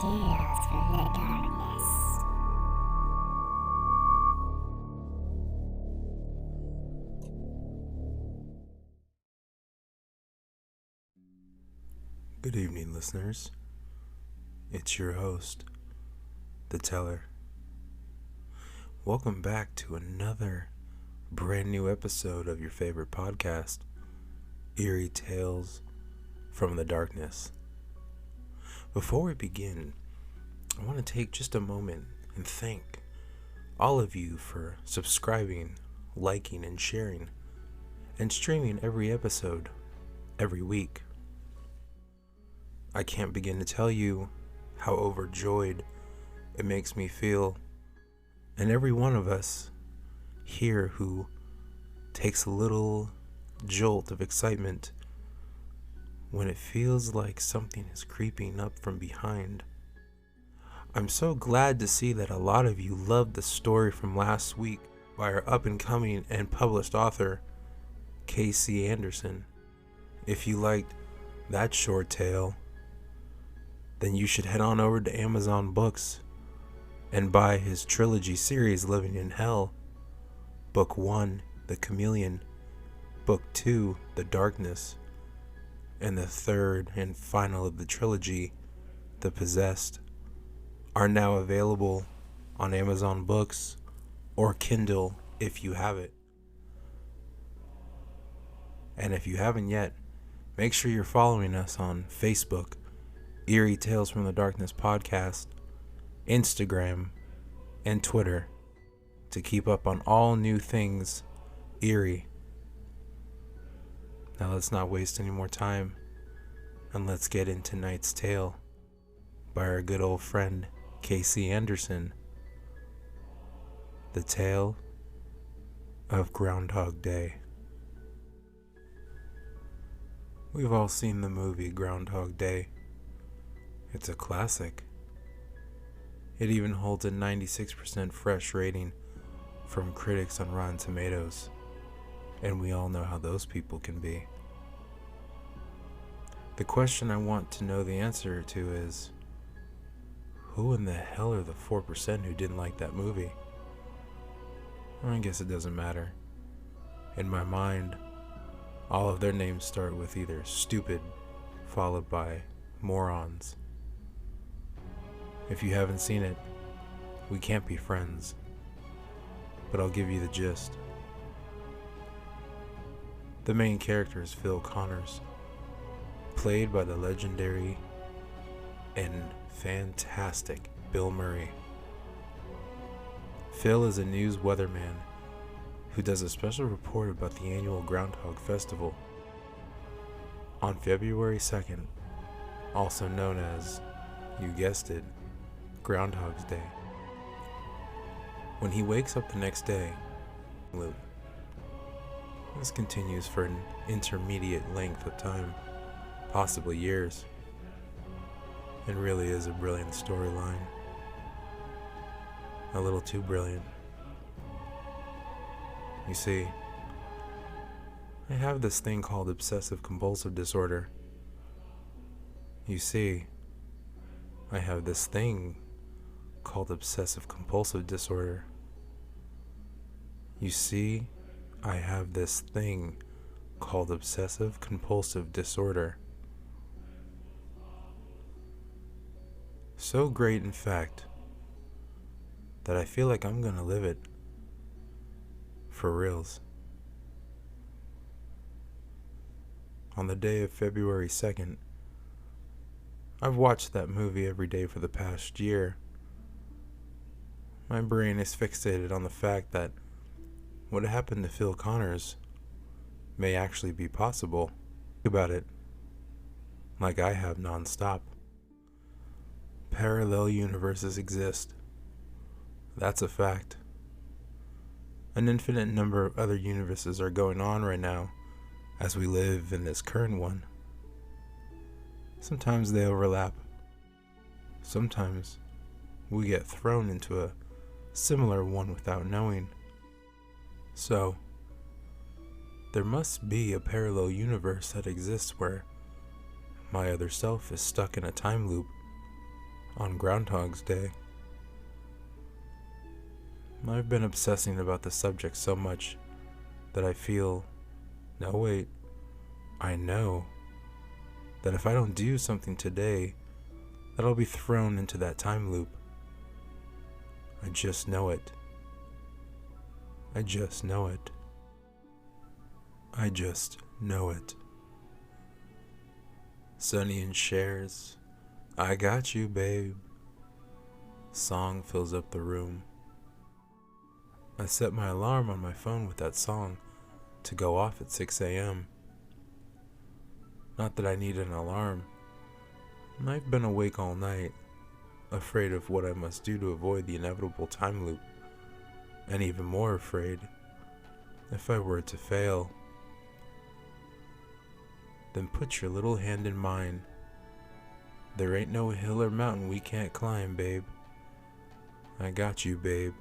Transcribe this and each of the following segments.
Tales from the Darkness. Good evening, listeners. It's your host, The Teller. Welcome back to another brand new episode of your favorite podcast, Eerie Tales from the Darkness. Before we begin, I want to take just a moment and thank all of you for subscribing, liking, and sharing, and streaming every episode every week. I can't begin to tell you how overjoyed it makes me feel, and every one of us here who takes a little jolt of excitement when it feels like something is creeping up from behind. I'm so glad to see that a lot of you loved the story from last week by our up-and-coming and published author, K.C. Anderson. If you liked that short tale, then you should head on over to Amazon Books and buy his trilogy series, Living in Hell. Book 1, The Chameleon. Book 2, The Darkness. And the third and final of the trilogy, The Possessed, are now available on Amazon Books or Kindle if you have it. And if you haven't yet, make sure you're following us on Facebook, Eerie Tales from the Darkness podcast, Instagram, and Twitter to keep up on all new things eerie. Now let's not waste any more time and let's get into tonight's tale by our good old friend K.C. Anderson. The Tale of Groundhog Day. We've all seen the movie Groundhog Day. It's a classic. It even holds a 96% fresh rating from critics on Rotten Tomatoes, and we all know how those people can be. The question I want to know the answer to is, who in the hell are the 4% who didn't like that movie? Well, I guess it doesn't matter. In my mind, all of their names start with either stupid followed by morons. If you haven't seen it, we can't be friends, but I'll give you the gist. The main character is Phil Connors, played by the legendary and fantastic Bill Murray. Phil is a news weatherman who does a special report about the annual Groundhog Festival. On February 2nd, also known as, you guessed it, Groundhog's Day. When he wakes up the next day, this continues for an intermediate length of time, possibly years. It really is a brilliant storyline. A little too brilliant. You see, I have this thing called obsessive compulsive disorder. You see, I have this thing called obsessive compulsive disorder. You see, I have this thing called obsessive compulsive disorder. So great, in fact, that I feel like I'm gonna live it. For reals. On the day of February 2nd, I've watched that movie every day for the past year. My brain is fixated on the fact that what happened to Phil Connors may actually be possible. Think about it, like I have nonstop. Parallel universes exist. That's a fact. An infinite number of other universes are going on right now as we live in this current one. Sometimes they overlap. Sometimes we get thrown into a similar one without knowing. So, there must be a parallel universe that exists where my other self is stuck in a time loop on Groundhog's Day. I've been obsessing about the subject so much that I feel, no wait, I know that if I don't do something today, that I'll be thrown into that time loop. I just know it. I just know it. I just know it. Sonny and Cher's I Got You, Babe song fills up the room. I set my alarm on my phone with that song to go off at 6 a.m. Not that I need an alarm. I've been awake all night, afraid of what I must do to avoid the inevitable time loop, and even more afraid if I were to fail. Then put your little hand in mine. There ain't no hill or mountain we can't climb, babe. I got you, babe.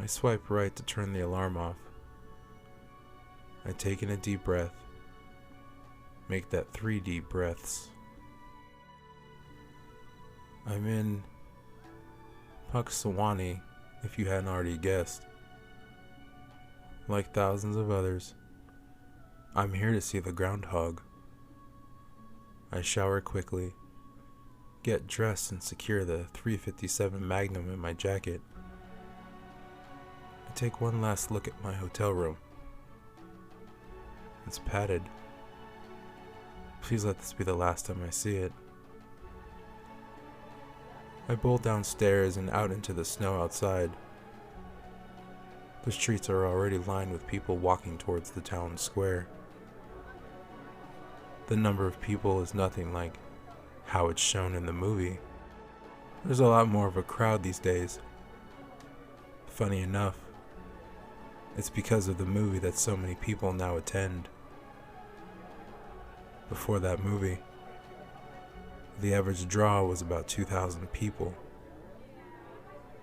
I swipe right to turn the alarm off. I take in a deep breath. Make that 3 deep breaths. I'm in Puxawani, if you hadn't already guessed. Like thousands of others, I'm here to see the groundhog. I shower quickly, get dressed and secure the .357 Magnum in my jacket. I take one last look at my hotel room. It's padded. Please let this be the last time I see it. I bolt downstairs and out into the snow outside. The streets are already lined with people walking towards the town square. The number of people is nothing like how it's shown in the movie. There's a lot more of a crowd these days. Funny enough, it's because of the movie that so many people now attend. Before that movie, the average draw was about 2,000 people.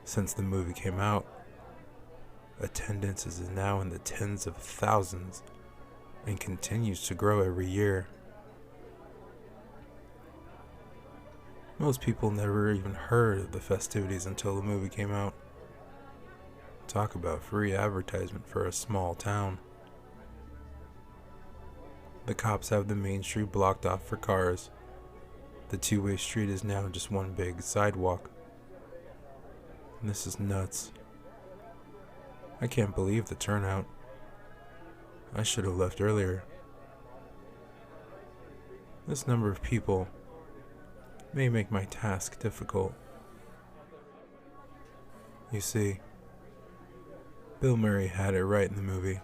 Since the movie came out, attendance is now in the tens of thousands and continues to grow every year. Most people never even heard of the festivities until the movie came out. Talk about free advertisement for a small town. The cops have the main street blocked off for cars. The two-way street is now just one big sidewalk. And this is nuts. I can't believe the turnout. I should have left earlier. This number of people may make my task difficult. You see, Bill Murray had it right in the movie.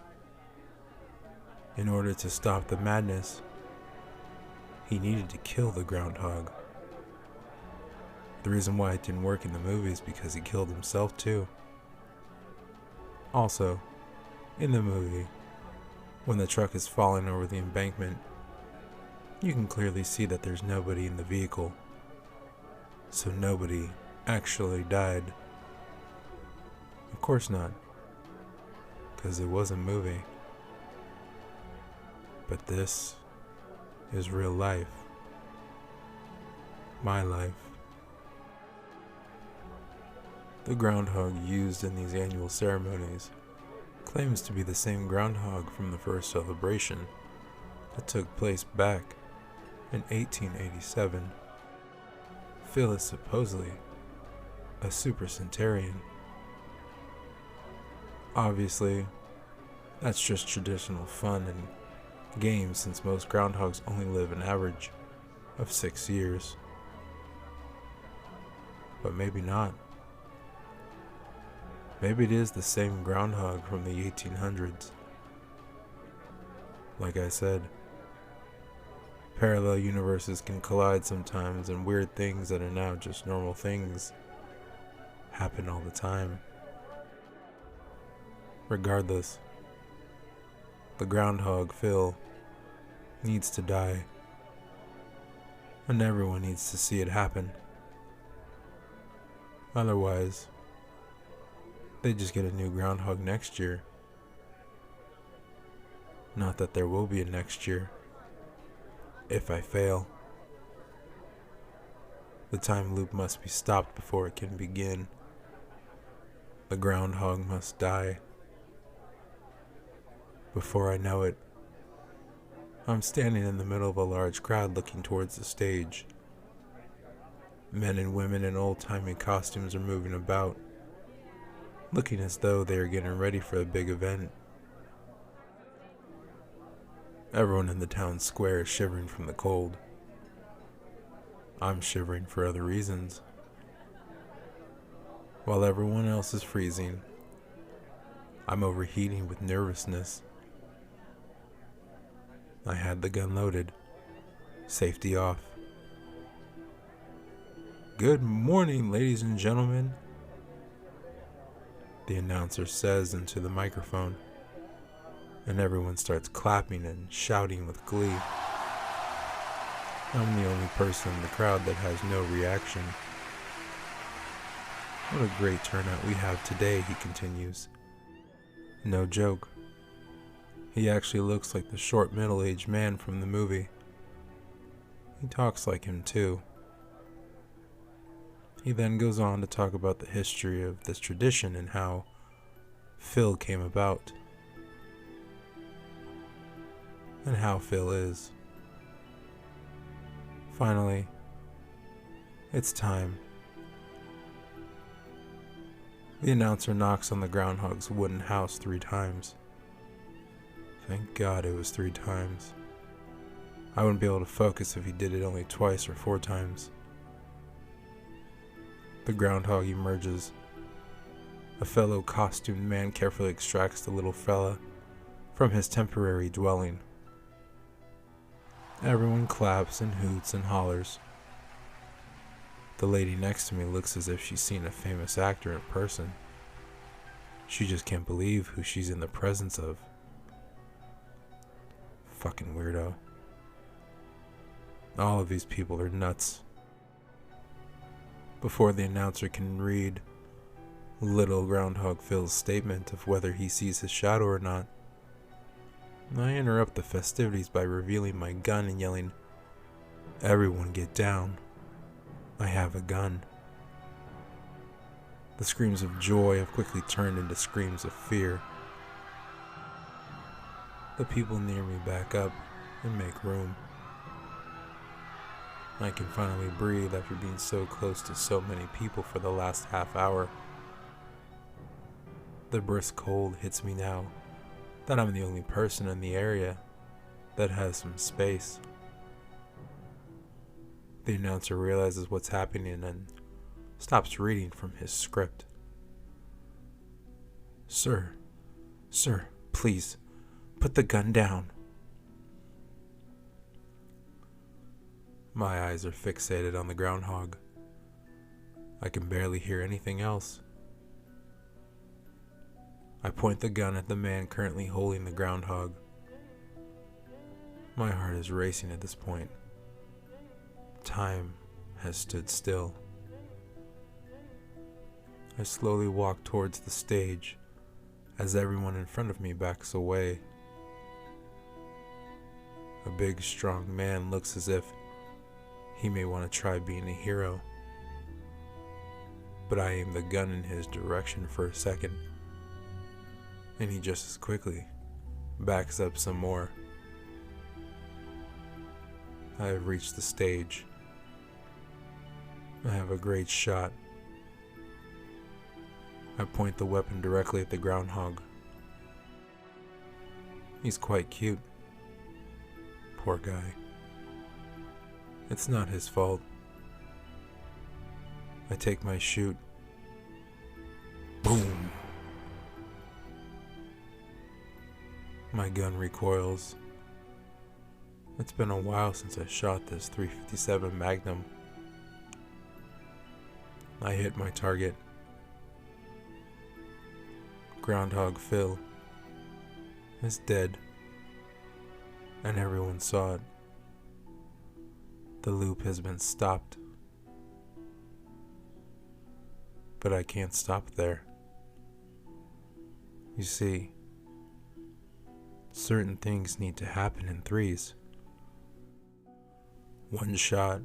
In order to stop the madness, he needed to kill the groundhog. The reason why it didn't work in the movie is because he killed himself too. Also, in the movie, when the truck is falling over the embankment, you can clearly see that there's nobody in the vehicle. So nobody actually died. Of course not, because it was a movie. But this is real life. My life. The groundhog used in these annual ceremonies claims to be the same groundhog from the first celebration that took place back in 1887. Phil is supposedly a supercentenarian. Obviously, that's just traditional fun and games since most groundhogs only live an average of 6 years. But maybe not. Maybe it is the same groundhog from the 1800s. Like I said, parallel universes can collide sometimes, and weird things that are now just normal things happen all the time. Regardless, the groundhog, Phil, needs to die, and everyone needs to see it happen. Otherwise, they just get a new groundhog next year. Not that there will be a next year, if I fail. The time loop must be stopped before it can begin. The groundhog must die. Before I know it, I'm standing in the middle of a large crowd looking towards the stage. Men and women in old-timey costumes are moving about, looking as though they are getting ready for a big event. Everyone in the town square is shivering from the cold. I'm shivering for other reasons. While everyone else is freezing, I'm overheating with nervousness. I had the gun loaded, safety off. "Good morning, ladies and gentlemen," the announcer says into the microphone, and everyone starts clapping and shouting with glee. I'm the only person in the crowd that has no reaction. "What a great turnout we have today," he continues. No joke. He actually looks like the short middle-aged man from the movie. He talks like him too. He then goes on to talk about the history of this tradition and how Phil came about, and how Phil is. Finally, it's time. The announcer knocks on the groundhog's wooden house 3 times. Thank God it was 3 times. I wouldn't be able to focus if he did it only twice or 4 times. The groundhog emerges. A fellow costumed man carefully extracts the little fella from his temporary dwelling. Everyone claps and hoots and hollers. The lady next to me looks as if she's seen a famous actor in person. She just can't believe who she's in the presence of. Fucking weirdo. All of these people are nuts. Before the announcer can read little Groundhog Phil's statement of whether he sees his shadow or not, I interrupt the festivities by revealing my gun and yelling, "Everyone get down. I have a gun." The screams of joy have quickly turned into screams of fear. The people near me back up and make room. I can finally breathe after being so close to so many people for the last half hour. The brisk cold hits me now that I'm the only person in the area that has some space. The announcer realizes what's happening and stops reading from his script. Sir, please, put the gun down." My eyes are fixated on the groundhog. I can barely hear anything else. I point the gun at the man currently holding the groundhog. My heart is racing at this point. Time has stood still. I slowly walk towards the stage as everyone in front of me backs away. A big, strong man looks as if he may want to try being a hero, but I aim the gun in his direction for a second, and he just as quickly backs up some more. I have reached the stage. I have a great shot. I point the weapon directly at the groundhog. He's quite cute. Poor guy. It's not his fault. I take my shoot. Boom! My gun recoils. It's been a while since I shot this .357 Magnum. I hit my target. Groundhog Phil is dead, and everyone saw it. The loop has been stopped, but I can't stop there. You see, certain things need to happen in threes. One shot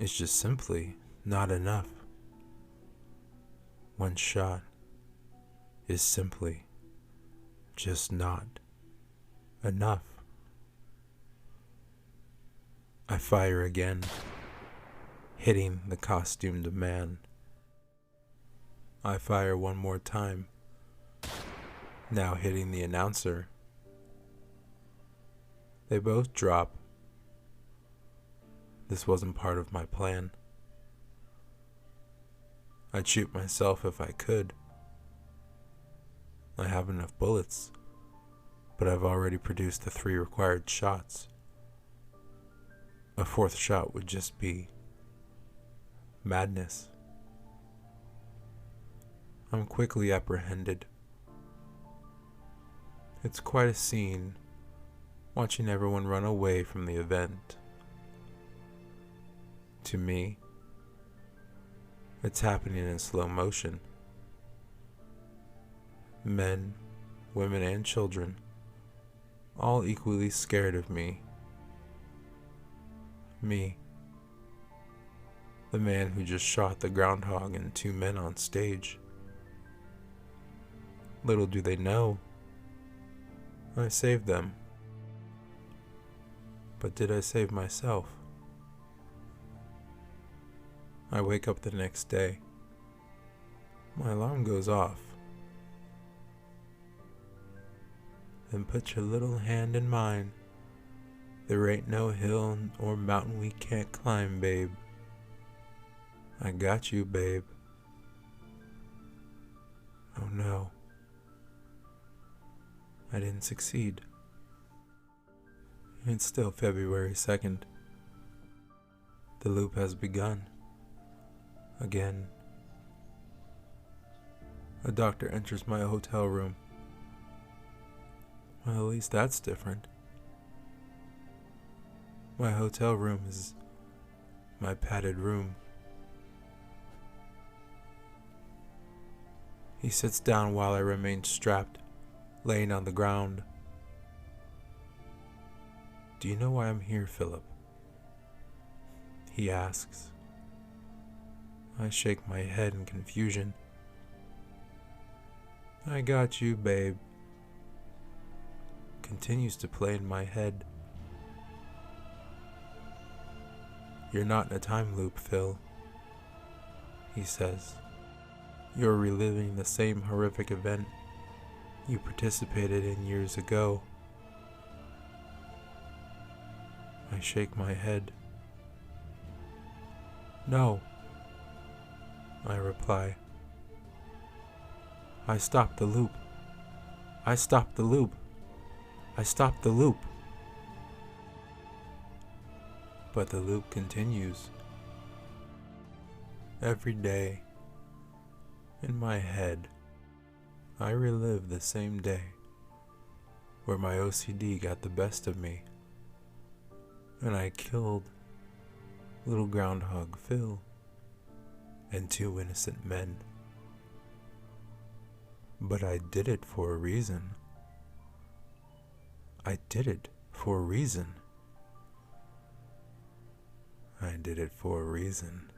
is just simply not enough. One shot is simply just not enough. I fire again, hitting the costumed man. I fire one more time, now hitting the announcer. They both drop. This wasn't part of my plan. I'd shoot myself if I could. I have enough bullets, but I've already produced the 3 required shots. A 4th shot would just be madness. I'm quickly apprehended. It's quite a scene watching everyone run away from the event. To me, it's happening in slow motion. Men, women, and children, all equally scared of me. Me, the man who just shot the Groundhog and 2 men on stage. Little do they know, I saved them. But did I save myself? I wake up the next day. My alarm goes off. Then put your little hand in mine. There ain't no hill or mountain we can't climb, babe. I got you, babe. Oh no. I didn't succeed. It's still February 2nd. The loop has begun. Again. A doctor enters my hotel room. Well, at least that's different. My hotel room is my padded room. He sits down while I remain strapped, laying on the ground. Do you know why I'm here, Philip? He asks. I shake my head in confusion. I got you, babe. Continues to play in my head. You're not in a time loop, Phil, he says. You're reliving the same horrific event you participated in years ago. I shake my head. No, I reply. I stopped the loop. I stopped the loop. I stopped the loop. But the loop continues. Every day, in my head, I relive the same day where my OCD got the best of me and I killed little Groundhog Phil and 2 innocent men. But I did it for a reason. I did it for a reason. I did it for a reason.